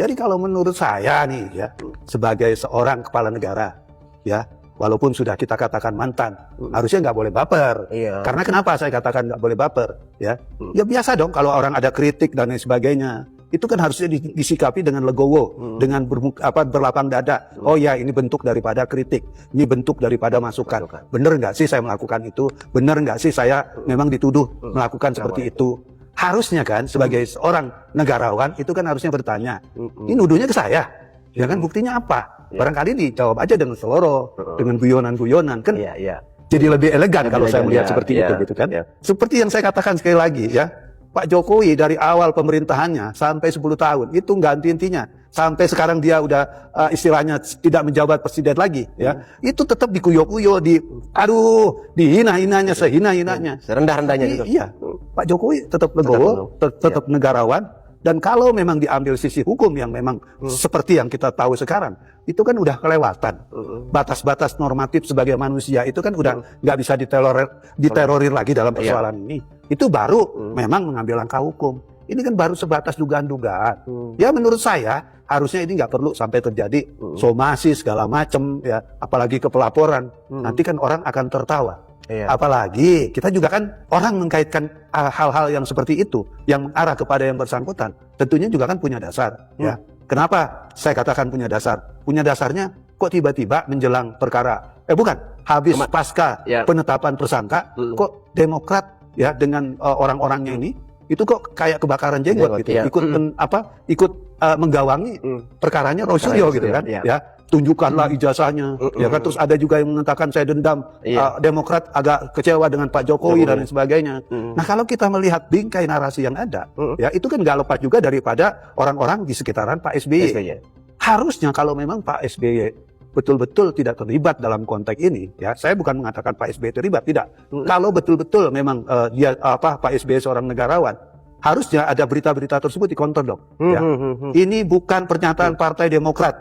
Jadi kalau menurut saya nih ya, sebagai seorang kepala negara, ya, walaupun sudah kita katakan mantan, harusnya nggak boleh baper. Iya. Karena kenapa saya katakan nggak boleh baper? Ya, ya biasa dong kalau orang ada kritik dan lain sebagainya. Itu kan harusnya disikapi dengan legowo, dengan berlapang dada. Oh ya, ini bentuk daripada kritik, ini bentuk daripada masukan. Bener nggak sih saya melakukan itu? Bener nggak sih saya memang dituduh melakukan seperti itu? Harusnya kan sebagai seorang negarawan itu kan harusnya bertanya, ini nuduhnya ke saya, ya kan buktinya apa? Barangkali dijawab aja dengan seloroh, dengan guyonan-guyonan kan. Jadi lebih elegan kalau saya melihat seperti itu gitu kan. Seperti yang saya katakan sekali lagi ya. Pak Jokowi dari awal pemerintahannya sampai 10 tahun itu nggak henti-hentinya. Sampai sekarang dia udah istilahnya tidak menjabat presiden lagi ya. Itu tetap dikuyo-kuyo, dihina-hinanya, sehina-hinanya. Serendah-rendahnya gitu. Iya. Pak Jokowi tetap legowo, tetap negarawan. Dan kalau memang diambil sisi hukum yang memang seperti yang kita tahu sekarang, itu kan udah kelewatan. Batas-batas normatif sebagai manusia itu kan udah nggak bisa diterorir lagi dalam persoalan ini. Itu baru memang mengambil langkah hukum. Ini kan baru sebatas dugaan-dugaan. Ya menurut saya harusnya ini nggak perlu sampai terjadi somasi segala macam ya, apalagi ke pelaporan. Nanti kan orang akan tertawa. Apalagi kita juga kan orang mengkaitkan hal-hal yang seperti itu yang mengarah kepada yang bersangkutan tentunya juga kan punya dasar ya. Kenapa saya katakan punya dasar? Punya dasarnya kok tiba-tiba menjelang perkara habis pasca penetapan tersangka kok Demokrat ya dengan orang-orangnya ini itu kok kayak kebakaran jenggot gitu. Ikut menggawangi perkaranya Rosilio gitu kan ya. Tunjukkanlah ijazahnya, ya kan. Terus ada juga yang mengatakan saya dendam. Demokrat agak kecewa dengan Pak Jokowi dan lain sebagainya. Nah kalau kita melihat bingkai narasi yang ada, ya itu kan nggak lepas juga daripada orang-orang di sekitaran Pak SBY. Harusnya kalau memang Pak SBY betul-betul tidak terlibat dalam konteks ini, ya saya bukan mengatakan Pak SBY terlibat, tidak. Kalau betul-betul memang Pak SBY seorang negarawan, harusnya ada berita-berita tersebut dikonter dong. Ya. Ini bukan pernyataan Partai Demokrat.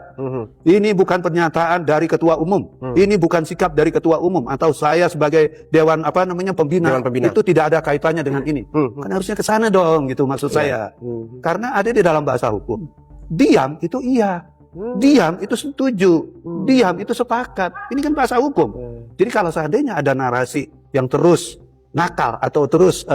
Ini bukan pernyataan dari Ketua Umum. Ini bukan sikap dari Ketua Umum atau saya sebagai Dewan Pembina. Itu tidak ada kaitannya dengan ini. Kan harusnya ke sana dong gitu maksud saya. Karena ada di dalam bahasa hukum. Diam itu iya. Diam itu setuju. Diam itu sepakat. Ini kan bahasa hukum. Jadi kalau seandainya ada narasi yang terus nakal atau terus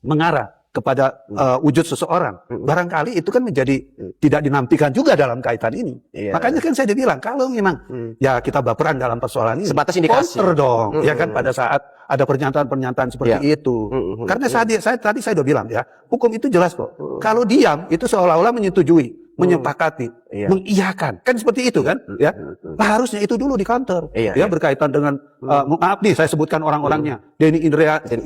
mengarah kepada wujud seseorang, barangkali itu kan menjadi tidak dinantikan juga dalam kaitan ini. Makanya kan saya bilang kalau memang ya kita baperan dalam persoalan ini, sebatas indikasi counter dong, ya kan pada saat ada pernyataan-pernyataan seperti itu. Karena tadi saya udah bilang ya, hukum itu jelas kok. Kalau diam itu seolah-olah menyetujui, menyepakati, mengiyakan, kan seperti itu kan? Ya, harusnya itu dulu di counter. Ya berkaitan dengan maaf nih saya sebutkan orang-orangnya, Denny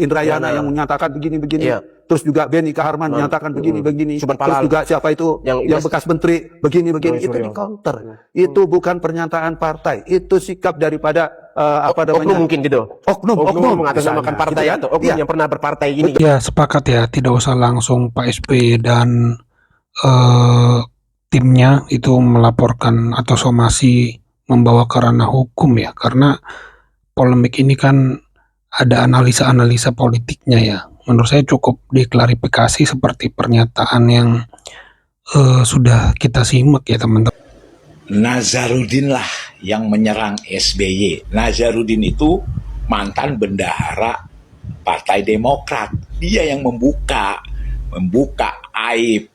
Indrayana yang menyatakan begini-begini. Terus juga Benny Kaharman menyatakan begini-begini. Terus juga siapa itu yang bekas menteri begini-begini. Itu di counter. Itu bukan pernyataan partai. Itu sikap daripada oknum mungkin gitu. Oknum mengatasnamakan partai atau oknum yang pernah berpartai ini. Ya sepakat ya, tidak usah langsung Pak SBY dan timnya itu melaporkan atau somasi membawa ke ranah hukum ya. Karena polemik ini kan ada analisa-analisa politiknya ya. Menurut saya cukup diklarifikasi seperti pernyataan yang sudah kita simak ya teman-teman. Nazarudin lah yang menyerang SBY. Nazarudin itu mantan bendahara Partai Demokrat. Dia yang membuka aib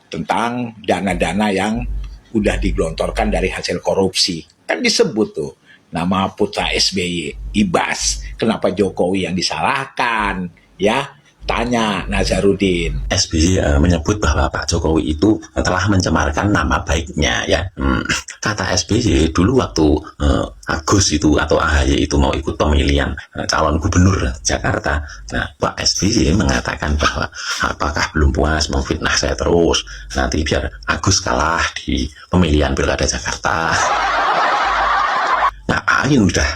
tentang dana-dana yang udah digelontorkan dari hasil korupsi. Kan disebut tuh nama putra SBY, Ibas. Kenapa Jokowi yang disalahkan? Ya, tanya Nazarudin. SBY menyebut bahwa Pak Jokowi itu telah mencemarkan nama baiknya ya. Kata SBY dulu waktu Agus itu atau AHY itu mau ikut pemilihan calon gubernur Jakarta. Nah, Pak SBY mengatakan bahwa apakah belum puas memfitnah saya terus, nanti biar Agus kalah di pemilihan pilkada Jakarta. Ngapain udah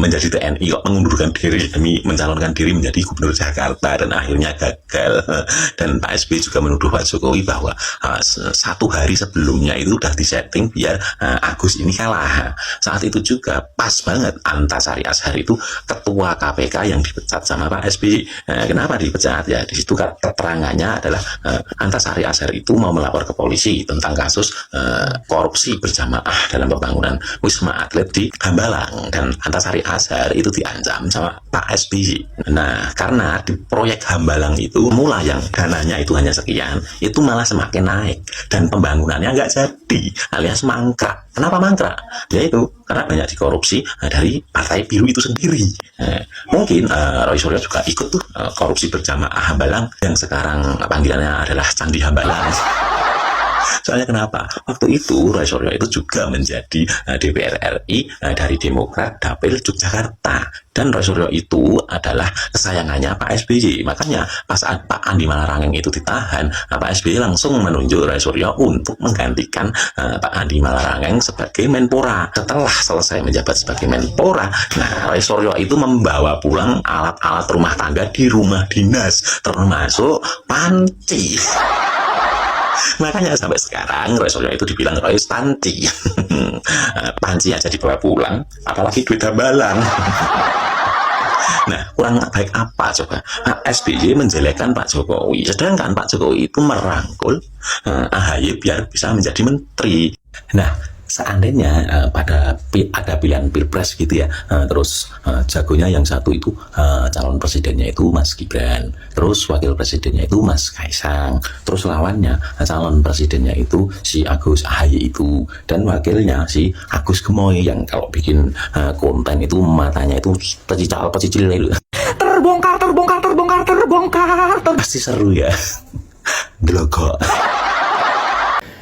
menjadi TNI kok mengundurkan diri demi mencalonkan diri menjadi gubernur Jakarta dan akhirnya gagal. Dan Pak SBY juga menuduh Pak Jokowi bahwa satu hari sebelumnya itu udah disetting biar Agus ini kalah. Saat itu juga pas banget Antasari Azhar itu ketua KPK yang dipecat sama Pak SBY. Kenapa dipecat? Ya di situ keterangannya adalah Antasari Azhar itu mau melapor ke polisi tentang kasus korupsi berjamaah dalam pembangunan Wisma Atlet di Hambalang, dan Antasari Azhar itu diancam sama Pak SBY. Nah, karena di proyek Hambalang itu mula yang dananya itu hanya sekian, itu malah semakin naik dan pembangunannya nggak jadi, alias mangkrak. Kenapa mangkrak? Yaitu karena banyak dikorupsi dari Partai Biru itu sendiri. Mungkin Roy Suryo juga ikut tuh korupsi berjamaah Hambalang yang sekarang panggilannya adalah Candi Hambalang. Soalnya kenapa? Waktu itu Roy Suryo itu juga menjadi DPR RI dari Demokrat Dapil Yogyakarta, dan Roy Suryo itu adalah kesayangannya Pak SBY. Makanya pas Pak Andi Malarangeng itu ditahan, Pak SBY langsung menunjuk Roy Suryo untuk menggantikan Pak Andi Malarangeng sebagai Menpora. Setelah selesai menjabat sebagai Menpora, nah Roy Suryo itu membawa pulang alat-alat rumah tangga di rumah dinas, termasuk panci. Makanya sampai sekarang Roy Suryo itu dibilang Roy Stanci. Panci aja dibawa pulang, apalagi duit Hambalang. Nah, kurang baik apa coba? SBY menjelekkan Pak Jokowi, sedangkan Pak Jokowi itu merangkul AHY biar bisa menjadi menteri. Nah, seandainya ada pilihan pilpres gitu ya, terus jagonya yang satu itu calon presidennya itu Mas Gibran, terus wakil presidennya itu Mas Kaisang, terus lawannya calon presidennya itu si Agus AHY itu, dan wakilnya si Agus Gemoy yang kalau bikin konten itu matanya itu pecicil itu. Terbongkar. Pasti seru ya. Delogok.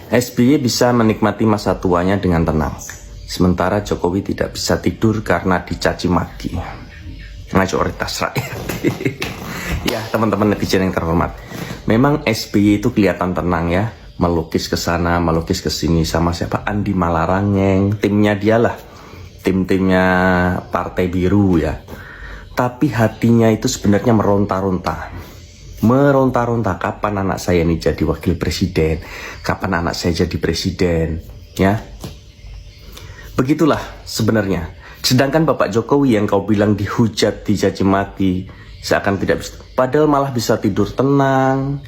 SBY bisa menikmati masa tuanya dengan tenang, sementara Jokowi tidak bisa tidur karena dicaci maki mayoritas rakyat. Ya, teman-teman netizen yang terhormat, memang SBY itu kelihatan tenang ya, melukis ke sana, melukis ke sini sama siapa? Andi Malarangeng, timnya dialah, timnya Partai Biru ya. Tapi hatinya itu sebenarnya meronta-ronta, kapan anak saya ini jadi wakil presiden, kapan anak saya jadi presiden, ya. Begitulah sebenarnya. Sedangkan Bapak Jokowi yang kau bilang dihujat, dicaci maki, seakan tidak bisa, padahal malah bisa tidur tenang,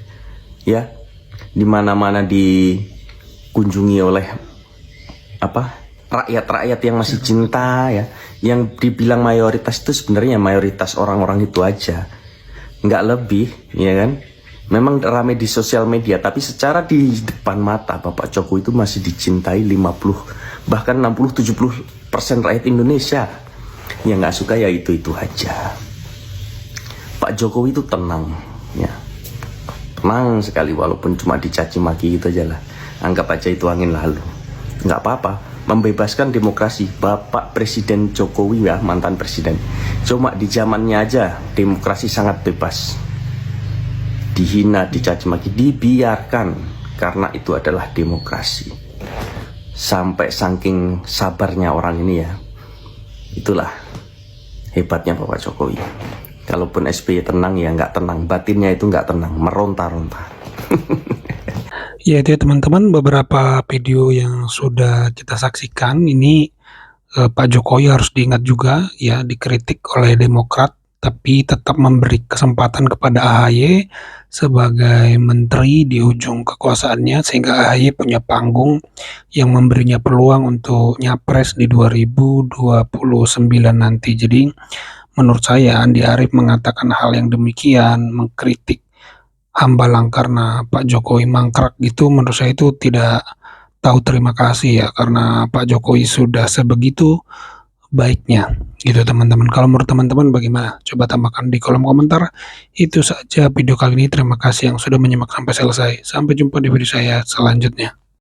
ya. Di mana-mana dikunjungi oleh rakyat-rakyat yang masih cinta ya. Yang dibilang mayoritas itu sebenarnya mayoritas orang-orang itu aja, nggak lebih, ya kan? Memang ramai di sosial media, tapi secara di depan mata Bapak Jokowi itu masih dicintai 50 bahkan 60-70% rakyat Indonesia. Yang nggak suka ya itu aja. Pak Jokowi itu tenang ya, tenang sekali, walaupun cuma dicaci maki gitu aja lah, anggap aja itu angin lalu, nggak apa-apa. Membebaskan demokrasi. Bapak Presiden Jokowi ya, mantan presiden, cuma di zamannya aja demokrasi sangat bebas, dihina, dicaci maki, dibiarkan, karena itu adalah demokrasi. Sampai saking sabarnya orang ini ya, itulah hebatnya Bapak Jokowi. Kalaupun SBY tenang ya nggak tenang, batinnya itu nggak tenang, meronta-ronta. Ya itu ya teman-teman, beberapa video yang sudah kita saksikan ini Pak Jokowi harus diingat juga ya, dikritik oleh Demokrat tapi tetap memberi kesempatan kepada AHY sebagai menteri di ujung kekuasaannya, sehingga AHY punya panggung yang memberinya peluang untuk nyapres di 2029 nanti. Jadi menurut saya Andi Arief mengatakan hal yang demikian, mengkritik Hambalang karena Pak Jokowi mangkrak gitu, menurut saya itu tidak tahu terima kasih ya, karena Pak Jokowi sudah sebegitu baiknya gitu teman-teman. Kalau menurut teman-teman bagaimana? Coba tambahkan di kolom komentar. Itu saja video kali ini, terima kasih yang sudah menyimak sampai selesai. Sampai jumpa di video saya selanjutnya.